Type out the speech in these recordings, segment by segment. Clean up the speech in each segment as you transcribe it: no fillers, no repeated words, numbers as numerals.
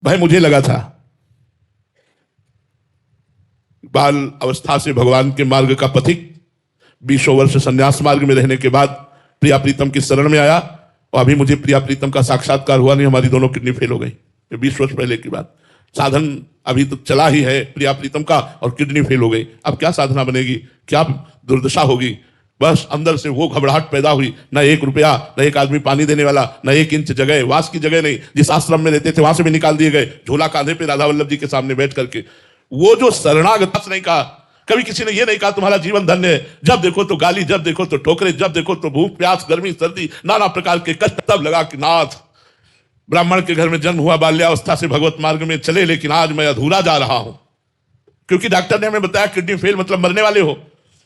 भाई मुझे लगा था बाल अवस्था से भगवान के मार्ग का पथिक 20 वर्ष संन्यास मार्ग में रहने के बाद प्रिया प्रीतम की शरण में आया, और अभी मुझे प्रिया प्रीतम का साक्षात्कार हुआ नहीं, हमारी दोनों किडनी फेल हो गई 20 वर्ष पहले की बात। साधन अभी तो चला ही है प्रिया प्रीतम का, और किडनी फेल हो गई। अब क्या साधना बनेगी, क्या दुर्दशा होगी। बस अंदर से वो घबराहट पैदा हुई, न 1 रुपया, न एक आदमी पानी देने वाला, न 1 इंच जगह, वास की जगह नहीं। जिस आश्रम में रहते थे वहां से भी निकाल दिए गए, झोला कांधे पे राधा वल्लभ जी के सामने बैठ करके। वो जो शरणागत नहीं कहा, कभी किसी ने ये नहीं कहा तुम्हारा जीवन धन्य है। जब देखो तो गाली, जब देखो तो ठोकरे, जब देखो तो भूख प्यास गर्मी सर्दी नाना प्रकार के कष्ट। तब लगा कि नाथ, ब्राह्मण के घर में जन्म हुआ, बाल्यावस्था से भगवत मार्ग में चले, लेकिन आज मैं अधूरा जा रहा हूं। क्योंकि डॉक्टर ने हमें बताया किडनी फेल मतलब मरने वाले हो,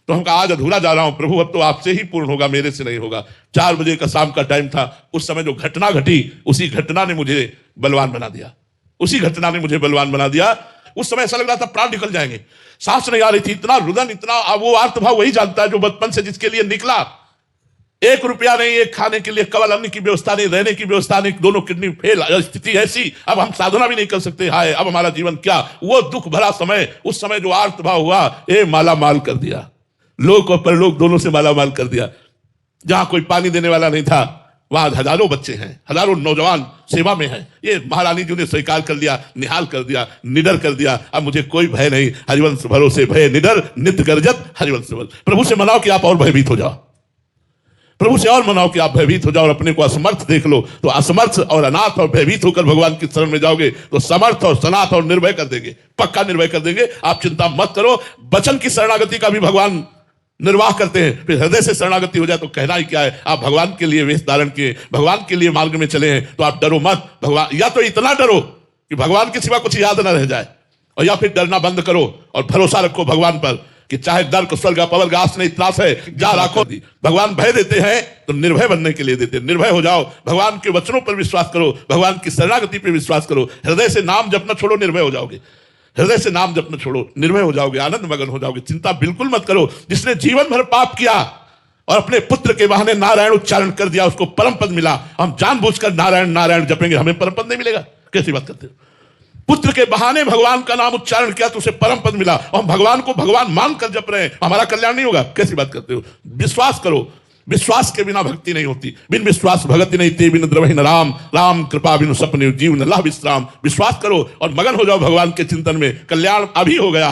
तो हम कहा आज अधूरा जा रहा हूं प्रभु, अब तो आपसे ही पूर्ण होगा, मेरे से नहीं होगा। 4 बजे का शाम का टाइम था। उस समय जो घटना घटी, उसी घटना ने मुझे बलवान बना दिया, उसी घटना ने मुझे बलवान बना दिया। उस समय ऐसा लग रहा था प्राण निकल जाएंगे, सांस नहीं आ रही थी, इतना रुदन, इतना। वो आर्तभाव वही जानता है जो बचपन से जिसके लिए निकला। 1 रुपया नहीं, एक खाने के लिए केवल अन्न की व्यवस्था नहीं, रहने की व्यवस्था नहीं, दोनों किडनी फेल, स्थिति ऐसी। अब हम साधना भी नहीं कर सकते। हाय अब हमारा जीवन क्या। वो दुख भरा समय, उस समय जो आर्तभाव हुआ, ये माला माल कर दिया, लोक और परलोक दोनों से माला माल कर दिया। जहां कोई पानी देने वाला नहीं था, वहां हजारों बच्चे हैं, हजारों नौजवान सेवा में हैं। ये महारानी जी ने स्वीकार कर लिया, निहाल कर दिया, निडर कर दिया। अब मुझे कोई भय नहीं, हरिवंश भरोसे भय निडर, नित्य गर्जत हरिवंश बल। प्रभु से मनाओ कि आप और भयभीत हो जाओ, प्रभु से और मनाओ कि आप भयभीत हो जाओ, और अपने को असमर्थ देख लो। तो असमर्थ और अनाथ और भयभीत होकर भगवान की शरण में जाओगे तो समर्थ और सनाथ और निर्भय कर देंगे, पक्का निर्भय कर देंगे। आप चिंता मत करो। वचन की शरणागति का भी भगवान निर्वाह करते हैं। फिर हृदय से शरणागति हो जाए तो कहना ही क्या है। आप भगवान के लिए वेश धारण किए, भगवान के लिए मार्ग में चले हैं, तो आप डरो मत। भगवान, या तो इतना डरो कि भगवान के सिवा कुछ याद न रह जाए, और या फिर डरना बंद करो और भरोसा रखो भगवान पर कि चाहे नर्क स्वर्ग पवर्ग आस नहीं त्रास है, जा राखो। भगवान भय देते हैं तो निर्भय बनने के लिए देते हैं। निर्भय हो जाओ, भगवान के वचनों पर विश्वास करो, भगवान की शरणागति पर विश्वास करो। हृदय से नाम जपना छोड़ो, निर्भय हो जाओगे। हृदय से नाम जपना छोड़ो, निर्भय हो जाओगे, आनंद मगन हो जाओगे। चिंता बिल्कुल मत करो। जिसने जीवन भर पाप किया और अपने पुत्र के बहाने नारायण उच्चारण कर दिया, उसको परम पद मिला। हम जानबूझकर नारायण नारायण जपेंगे, हमें परम पद नहीं मिलेगा? कैसी बात करते हो। पुत्र के बहाने भगवान का नाम उच्चारण किया तो उसे परम पद मिला, और हम भगवान को भगवान मानकर जप रहे हैं, हमारा कल्याण नहीं होगा? कैसी बात करते हो। विश्वास करो, विश्वास के बिना भक्ति नहीं होती। बिन विश्वास भक्ति नहीं, ते बिन द्रवहि न राम, राम कृपा बिन सपने जीव न लह विश्राम। विश्वास करो और मगन हो जाओ भगवान के चिंतन में, कल्याण अभी हो गया।